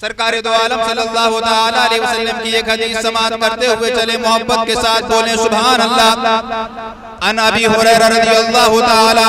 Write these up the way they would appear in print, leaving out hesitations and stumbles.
सरकार दो आलम सल्लल्लाहु तआला अलैहि वसल्लम की एक हदीस समाअत करते हुए चले, मोहब्बत के साथ बोले सुभान अल्लाह। अन अबी हुरैरा रज़ियल्लाहु तआला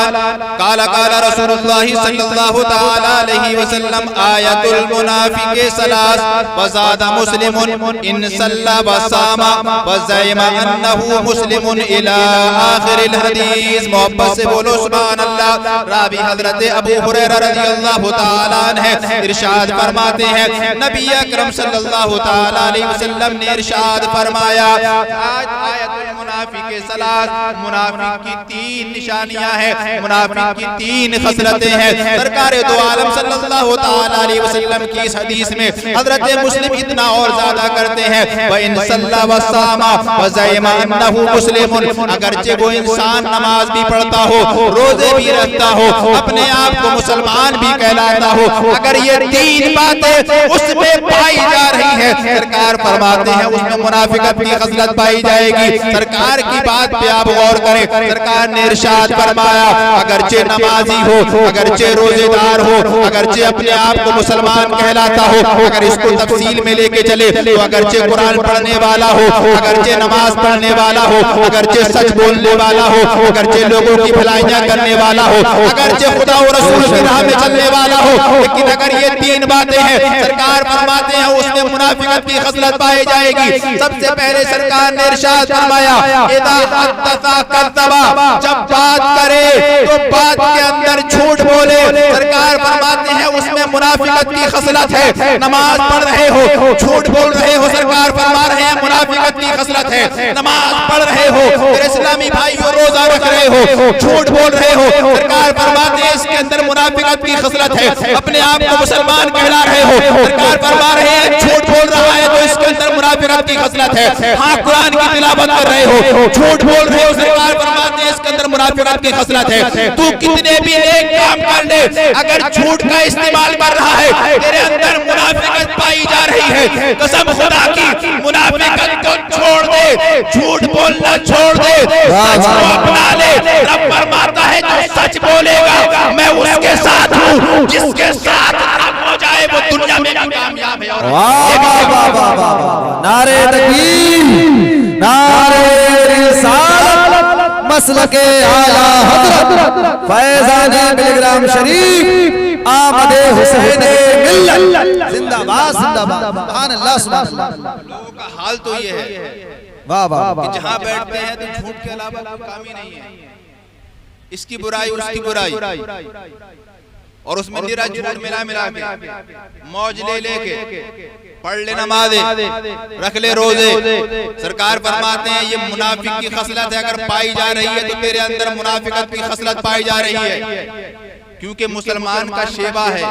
काला काला रसूलुल्लाह सल्लल्लाहु तआला अलैहि वसल्लम आयतुल मुनाफिक़ि सलास व ज़ादा मुस्लिमुन इन सल्ला व सामा व ज़यमा अन्नहु मुस्लिमुन इला आखिरिल हदीस। मोहब्बत से बोलो सुभान अल्लाह। रावी हज़रत अबू हुरैरा रज़ियल्लाहु तआला अन्हु इरशाद फरमाते हैं, नबी अकरम सल्लल्लाहु तआला अलैहि वसल्लम ने इरशाद फरमाया, आज आयतुल मुनाफिक़ सलास, मुनाफिक की तीन निशानियां हैं, मुनाफिक की तीन खसलतें हैं। सरकार दो आलम सल्लल्लाहु तआला अलैहि वसल्लम की इस हदीस में हजरत मुस्लिम इतना और ज्यादा करते हैं, व इन सल्ला व सामा व ज़यमा अन्नहु मुस्लिमुन, अगरचे वो इंसान नमाज भी पढ़ता हो, रोजे भी रखता हो, अपने आप को मुसलमान भी कहलाता हो, अगर ये तीन बातें उसमें पाई जा रही है, सरकार फरमाते हैं उसमें मुनाफिकत की खसलत पाई जाएगी। सरकार की बात पे आप गौर करें, सरकार ने इरशाद फरमाया, अगरचे नमाजी हो, अगरचे रोजेदार हो, अगरचे अपने आप को मुसलमान कहलाता हो, अगर इसको तफसील में लेके चले तो अगरचे कुरान पढ़ने वाला हो, अगरचे नमाज पढ़ने वाला हो, अगरचे सच बोलने वाला हो, अगरचे लोगों की भलाइयां करने वाला हो, अगरचे खुदा और रसूल की राह में चलने वाला हो, लेकिन अगर ये तीन बातें हैं, सरकार फरमाते हैं उसमें मुनाफिकत की खसलत पाई जाएगी। सबसे पहले सरकार ने इरशाद फरमाया, इदा हद्दसा कज़्ज़बा, जब बात करे तो बात के अंदर झूठ बोले। सरकार फरमाते हैं उसमें मुनाफिकत की खसलत है। नमाज पढ़ रहे हो, झूठ बोल रहे हो, सरकार फरमा रहे हैं मुनाफिकत की खसलत है। नमाज पढ़ रहे हो, मेरे इस्लामी भाइयों रोजा रख रहे हो, झूठ बोल रहे हो, सरकार फरमाते हैं इसके अंदर मुनाफिकत की खसलत है। अपने आप को मुसलमान कहला रहे हो, सरकार फरमा रहे हैं झूठ बोल रहा है तो इसके अंदर मुनाफिकत की खसलत है। हाँ, कुरान की तिलावत कर रहे हो, झूठ बोल रहे हो, सरकार फरमाते हैं इसके अंदर मुनाफिकत की खसलत है। तू कितने भी नेक काम कर ले, अगर झूठ का इस्तेमाल कर रहा है, तेरे अंदर मुनाफिकत पाई जा रही है। कसम खुदा की, मुनाफिकत को छोड़ दे, झूठ बोलना छोड़ दे, सच को अपना ले। रब फरमाता है जो सच बोलेगा मैं उसके साथ हूँ, जिसके साथ हो जाए वो दुनिया में भी कामयाब है। नारे तकबीर, नारे रिसालत, मसलके आला हज़रत फैज़ाने मिलग्राम शरीफ, आमदे हुसैन मिल्लत, जिंदाबाद जिंदाबाद, सुभान अल्लाह सुभान अल्लाह। लोगों का हाल तो ये है, वाह वाह, कि जहाँ बैठते हैं तो झूठ के अलावा कोई काम ही नहीं है। इसकी बुराई उसकी बुराई, और उसमें निरा झूठ मिला मिला के, मौज ले लेके, पढ़ ले नमाज़े, रख ले रोजे। सरकार फरमाते हैं ये मुनाफिक की खसलत है। अगर पाई जा रही है तो तेरे अंदर मुनाफिकत की खसलत पाई जा रही है, क्योंकि मुसलमान का शेवा है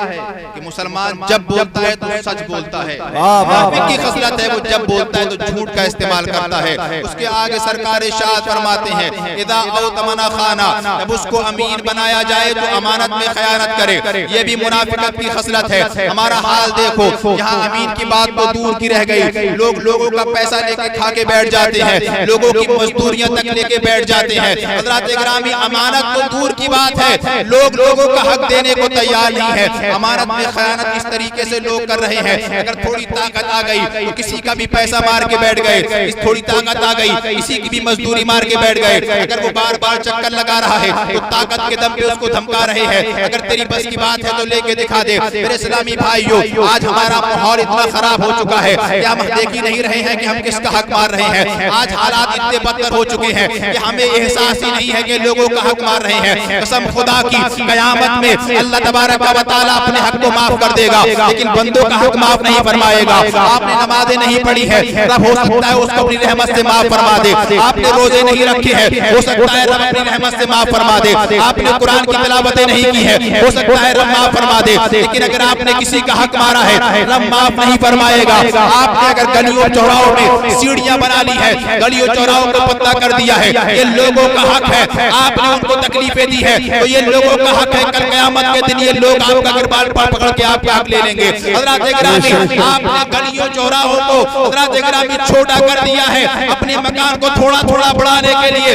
कि मुसलमान जब बोलता है तो सच बोलता है। मुनाफिक की खसलत है वो जब बोलता है तो झूठ का इस्तेमाल करता है। उसके आगे सरकार इरशाद फरमाते हैं, इदा औतमना खाना, जब उसको अमीन बनाया जाए तो अमानत में खयानत करे, ये भी मुनाफिकत की खसलत है। हमारा हाल देखो, यहाँ अमीन की बात तो दूर की रह गई, लोग लोगों का पैसा लेके खा के बैठ जाते हैं, लोगों की मजदूरियां तक लेके बैठ जाते हैं। हज़रात गिरामी, अमानत तो दूर की बात है, लोग लोगों हक देने को तैयार नहीं है। अमानत में खयानत इस तरीके से लोग कर रहे हैं, अगर थोड़ी ताकत आ गई तो किसी का भी पैसा मार के बैठ गए, थोड़ी ताकत आ गई किसी की भी मजदूरी मार के बैठ गए। अगर वो बार बार चक्कर लगा रहा है तो ताकत के दम पे उसको धमका रहे हैं। अगर तेरी बस की बात है तो लेके दिखा दे। मेरे इस्लामी भाइयों, आज हमारा माहौल इतना खराब हो चुका है कि हम देख ही नहीं रहे हैं कि हम किसका हक मार रहे हैं। आज हालात इतने बदतर हो चुके हैं कि हमें एहसास ही नहीं है कि लोगों का हक मार रहे हैं। कसम खुदा की, कयामत में अल्लाह तबारक व तआला अपने हक को माफ कर देगा, लेकिन बंदों का हक माफ नहीं फरमाएगा। आपने नमाजें नहीं पढ़ी है, रब हो सकता है उसको अपनी रहमत से माफ फरमा दे। आपने रोजे नहीं रखे हैं, हो सकता है रब अपनी रहमत से माफ फरमा दे। आपने कुरान की तिलावतें नहीं की है, हो सकता है रब माफ फरमा दे। लेकिन अगर आपने किसी का हक मारा है, रब माफ नहीं फरमाएगा। आपने अगर गलियों चौराहों में सीढ़ियां बना ली है, गलियों चौराहों को पतला कर दिया है, ये लोगों का हक है, आपने उनको तकलीफें दी है, तो ये लोगों का हक है। कल क़यामत के दिन ये लोग आपका गिरबान पकड़ के आपके हक ले लेंगे। हज़रात गिरामी, आपने गलियों चौराहों को हज़रात गिरामी छोटा कर दिया है, अपने मकान को थोड़ा थोड़ा बढ़ाने के लिए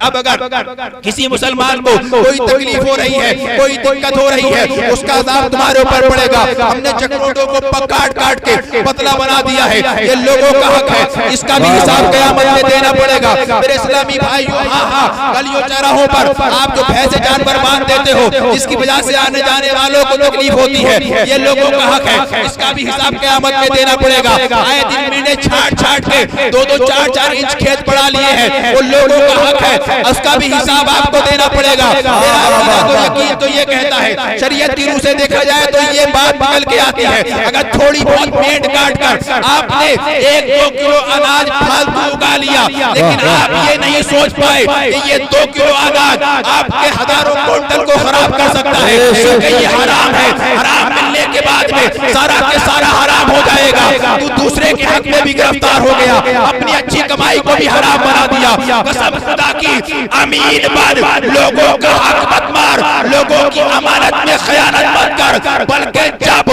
अब अगर किसी मुसलमान को कोई तकलीफ हो रही है, कोई दिक्कत हो रही है, उसका अज़ाब तुम्हारे ऊपर पड़ेगा। हमने चक्रोटों को काट काट के पतला बना दिया है, ये लोगों का हक है, इसका भी हिसाब क़यामत में देना पड़ेगा। मेरे इस्लामी भाइयों, हाँ, गलियों चौराहों पर आप जो भैंसे जानवर बांध देते हो, जिसकी वजह से आने जाने वालों को तकलीफ होती है, ये लोगों का हक है, इसका भी हिसाब क़यामत में देना पड़ेगा। आए दिन मैंने छाट छाट के 2-2, 4-4 इंच खेत बढ़ा लिए हैं, वो लोगों का हक है, उसका भी हिसाब आपको देना पड़ेगा। मेरा अकीदा तो यकीन तो ये कहता है, शरीयत की रूह से देखा जाए तो ये बात निकल के आती है। अगर थोड़ी बहुत मेंढ काट कर आपने 1-2 किलो अनाज फालतू उगा लिया, लेकिन आप ये नहीं सोच पाए कि ये 2 किलो अनाज आपके हजारों क्विंटल को खराब कर सकता है, क्योंकि ये हराम है। हराम मिलने के बाद में सारा के सारा हराम हो जाएगा। तू दूसरे के हक में भी गिरफ्तार हो गया, अपनी अच्छी कमाई को भी हराम बना दिया। कसम खुदा की, अमीन बन, लोगों का हक मत मार, लोगों की अमानत में खयानत मत कर, बल्कि जब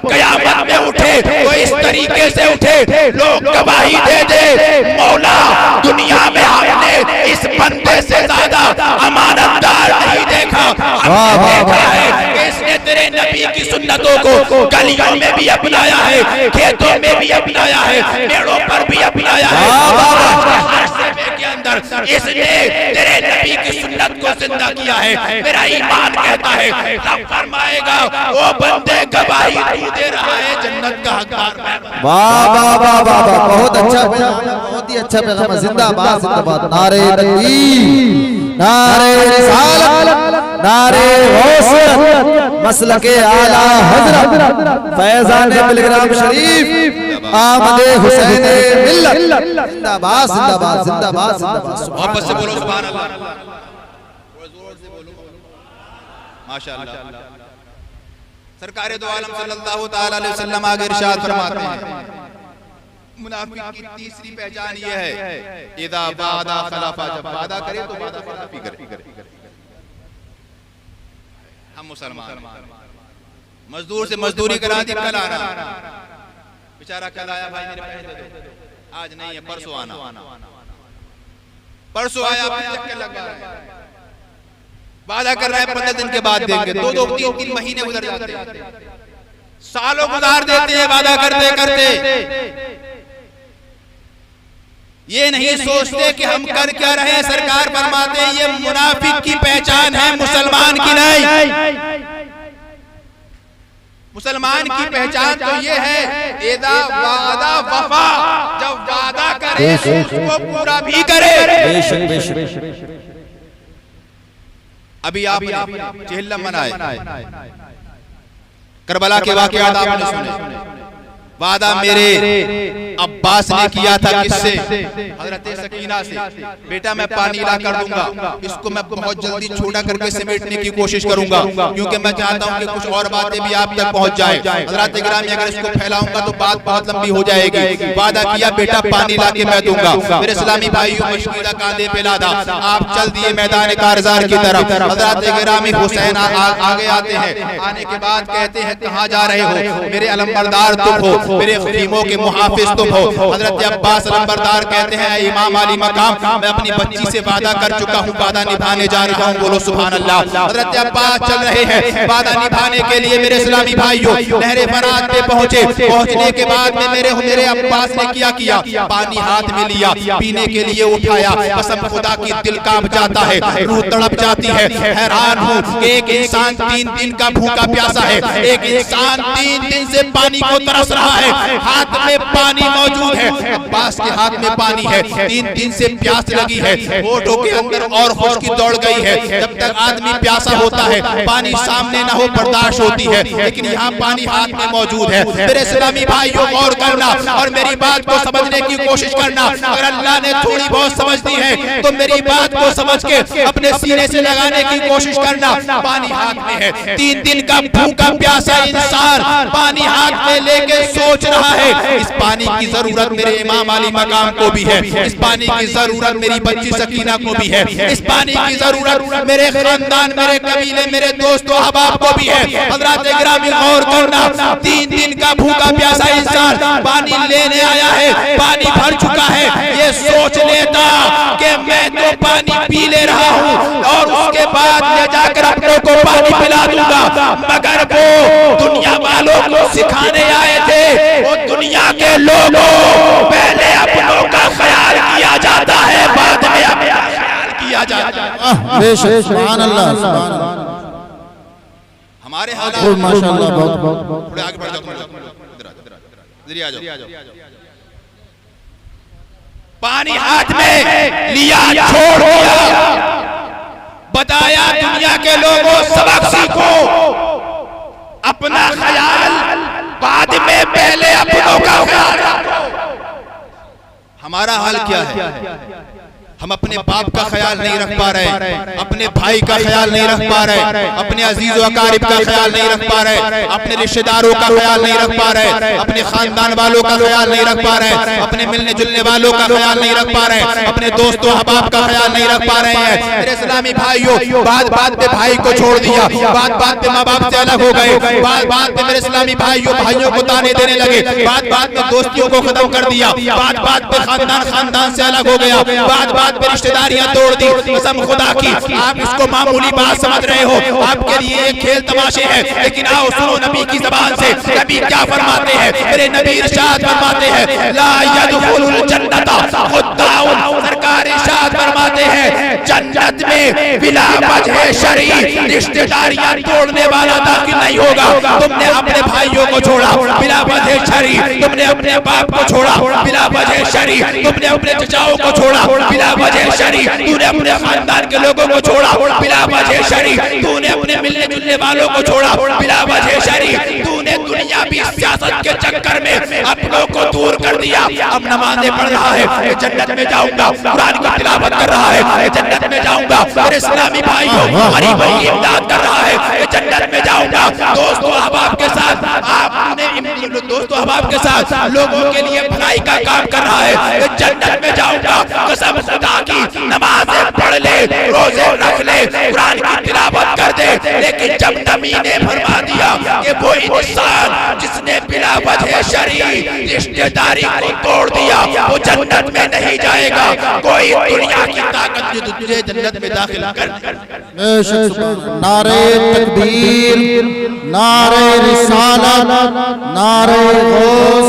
क़यामत में उठे तो इस तरीके से उठे, लोग गवाही दे दे, मौला दुनिया में हमने इस बंदे से ज्यादा अमानतदार नहीं देखा। हमने देखा है कि इसने तेरे नबी की सुन्नतों को गलियों में भी अपनाया है, खेतों में भी अपनाया है, पेड़ों पर भी अपनाया है, हर सेवे के अंदर इसने तेरे नबी की सुन्नत को जिंदा किया है। मेरा ईमान कहता है, रब फरमाएगा, वो बंदे गवाही तू दे रहा है, जन्नत का हकदार। वाह वाह वाह वाह वाह, बहुत अच्छा पैगाम, बहुत ही अच्छा पैगाम। जिंदाबाद जिंदाबाद, नारे तकबीर, नारे रिसालत, नारे गौसियत, मसलके आला हज़रत फैज़ान बिलग्राम शरीफ, आमदे हुसैन मिल्लत। जिंदाबाद जिंदाबाद जिंदाबाद जिंदाबाद। मोहब्बत से बोलो सुभान अल्लाह, जोर से बोलो माशाअल्लाह। सरकार दो आलम सल्लल्लाहु तआला अलैहि वसल्लम आगे इरशाद फरमाते हैं, मुनाफिक की तीसरी पहचान ये है, इदा वादा खलाफा, जब वादा करे तो वादा खिलाफी करे। हम मुसलमान मजदूर से मजदूरी करा दी, कल आना, बेचारा कल आया, भाई मेरे पैसे दे दो, आज नहीं है परसों आना, परसों आया, चक्कर लग गया, वादा कर रहे हैं 15 दिन के बाद देंगे, 2-2, 3-3 महीने गुजर जाते हैं, सालों गुजार देते हैं वादा करते करते। ये नहीं सोचते कि हम कर क्या रहे हैं। सरकार फरमाते हैं, ये मुनाफिक की पहचान है, मुसलमान की नहीं। मुसलमान की पहचान तो ये है, इदा वादा वफा, जब वादा करे तो उसको पूरा भी करे। अभी आपने चेहल्लम मनाए, करबला के वाक़यात आपने सुने, वादा मेरे अब्बास ने किया था किससे, हजरत सकीना से, बेटा मैं पानी ला कर दूंगा, इसको मैं बहुत जल्दी छोटा करके समेटने की कोशिश करूंगा, क्योंकि मैं चाहता हूं कि कुछ और बातें भी आप तक पहुंच जाए। हजरत गिरामी, अगर इसको फैलाऊंगा तो बात बहुत लंबी हो जाएगी। वादा किया, बेटा पानी ला के मैं दूंगा। मेरे इस्लामी भाइयों, मशकीला कांधे पे लादा, आप चल दिए मैदान कारजार की तरफ। हजरत गिरामी हुसैन आगे आते हैं, आने के बाद कहते हैं, कहाँ जा रहे हो? मेरे अलमबरदार तुम हो, मेरे खलीमों के मुहाफिज तुम हो। हजरत अब्बास अलमबरदार कहते हैं, इमाम अली मकाम, मैं अपनी बच्ची से वादा कर चुका हूँ, वादा निभाने जा रहा हूँ, बोलो सुभान अल्लाह। हजरत अब्बास चल रहे हैं वादा निभाने के लिए। मेरे इस्लामी भाइयों, नहरे फरात पे पहुंचे, पहुंचने के बाद में मेरे अब्बास ने क्या किया, पानी हाथ में लिया, पीने के लिए उठाया। कसम खुदा की, दिल कांप जाता है, रूह तड़प जाती है। हैरान हूँ, एक इंसान 3 दिन का भूखा प्यासा है, एक इंसान 3 दिन से पानी को तरस रहा है, हाथ में पानी मौजूद है, अब्बास के हाथ में पानी है, 3 दिन से प्यास लगी है, होठों के अंदर और खुश्की दौड़ गई है। जब तक आदमी प्यासा होता है, पानी सामने न हो, बर्दाश्त होती है, लेकिन यहाँ पानी हाथ में मौजूद है। मेरे इस्लामी भाइयों, गौर करना और मेरी बात को समझने की कोशिश करना। अगर अल्लाह ने थोड़ी बहुत समझ दी है तो मेरी बात को समझ के अपने सीने से लगाने की कोशिश करना। पानी हाथ में है, 3 दिन का भूखा प्यासा इंसान पानी हाथ में लेके सोच रहा है, इस पानी की जरूरत मेरे इमाम अली मकाम को भी है, इस पानी की जरूरत मेरी बच्ची सकीना को भी है, इस पानी की जरूरत मेरे खानदान, मेरे कबीले, मेरे दोस्तों अहबाब को भी है। हज़रात गिरामी, गौर करना, 3 दिन का भूखा प्यासा इंसान पानी लेने आया है, पानी भर चुका है, ये सोच लेता कि मैं मैं तो पानी पी ले रहा हूँ और उसके बाद ले जाकर अपनों को पानी पिला दूंगा। मगर वो दुनिया वालों को सिखाने आए थे, वो दुनिया के लोगों पहले अपनों का ख्याल किया जाता है, बाद में अपना ख्याल किया जाता है। सुभान अल्लाह, सुभान अल्लाह। हमारे हालात माशाअल्लाह, बहुत थोड़े आगे बढ़ जाओ, इधर आ जाओ। पानी हाथ में लिया, छोड़ दिया, बताया दुनिया के लोगों सबक सीखो, अपना ख्याल बाद में, पहले अपनों का ख्याल रखो। हमारा हाल क्या है? हम अपने बाप का ख्याल नहीं रख पा रहे, अपने भाई का ख्याल नहीं रख पा रहे, अपने अजीज व अकारिब का ख्याल नहीं रख पा रहे, अपने रिश्तेदारों का ख्याल नहीं रख पा रहे, अपने खानदान वालों का ख्याल नहीं रख पा रहे, अपने मिलने जुलने वालों का ख्याल नहीं रख पा रहे, अपने दोस्तों अहबाब का ख्याल नहीं रख पा रहे हैं। मेरे इस्लामी भाइयों, बात पे भाई को छोड़ दिया, बात पे माँ बाप से अलग हो गए, बात पे मेरे इस्लामी भाइयों को ताने देने लगे, बात में दोस्तियों को खत्म कर दिया, बात पे खानदान से अलग हो गया, बात पे रिश्तेदारियां तोड़ दी। कसम खुदा की, आप इसको मामूली बात समझ रहे हो, आपके लिए एक खेल तमाशे है, लेकिन आओ सुनो नबी की ज़बान से, नबी क्या फरमाते हैं। मेरे नबी इरशाद फरमाते हैं, ला यदखुलुल जन्नता खुद्दाउन, सरकार इरशाद फरमाते हैं, जन्नत में बिला वजह शरई रिश्तेदारियां तोड़ने वाला दाखिल नहीं होगा। तुमने अपने भाइयों को छोड़ा बिला वजह शरई, तुमने अपने बाप को छोड़ा बिला वजह शरई, तुमने अपने चचाओं को छोड़ा बिला वजह शरई, तूने अपने खानदान के लोगों को छोड़ा बिला वजह शरई, तूने अपने मिलने जुलने वालों को छोड़ा बिला वजह शरई, तूने दुनियावी सियासत के चक्कर में अपनों को दूर कर दिया। अब नमाज़ें पढ़ रहा है, जन्नत में जाऊंगा, कुरान की तिलावत कर रहा है, जन्नत में जाऊंगा। मेरे इस्लामी भाइयों, गरीबों की इमदाद कर रहा है, जन्नत में जाऊंगा। दोस्तों अहबाब के साथ, आपने दोस्तों अहबाब के साथ लोगों के लिए भलाई का काम कर रहा है, जन्नत में जाऊंगा। कसम खुदा की, नमाज़ें पढ़ ले, रोजे रख ले, कुरान की तिलावत कर दे, लेकिन जब नबी ने फरमा दिया कि वो इंसान जिसने बिला वजह शरई रिश्तेदारी को तोड़ दिया वो जन्नत में नहीं जाएगा। कोई दुनिया की ताकत जो तुझे जन्नत में दाखिल कर। नारे तकबीर, नारे रिसालत, नारे गौस।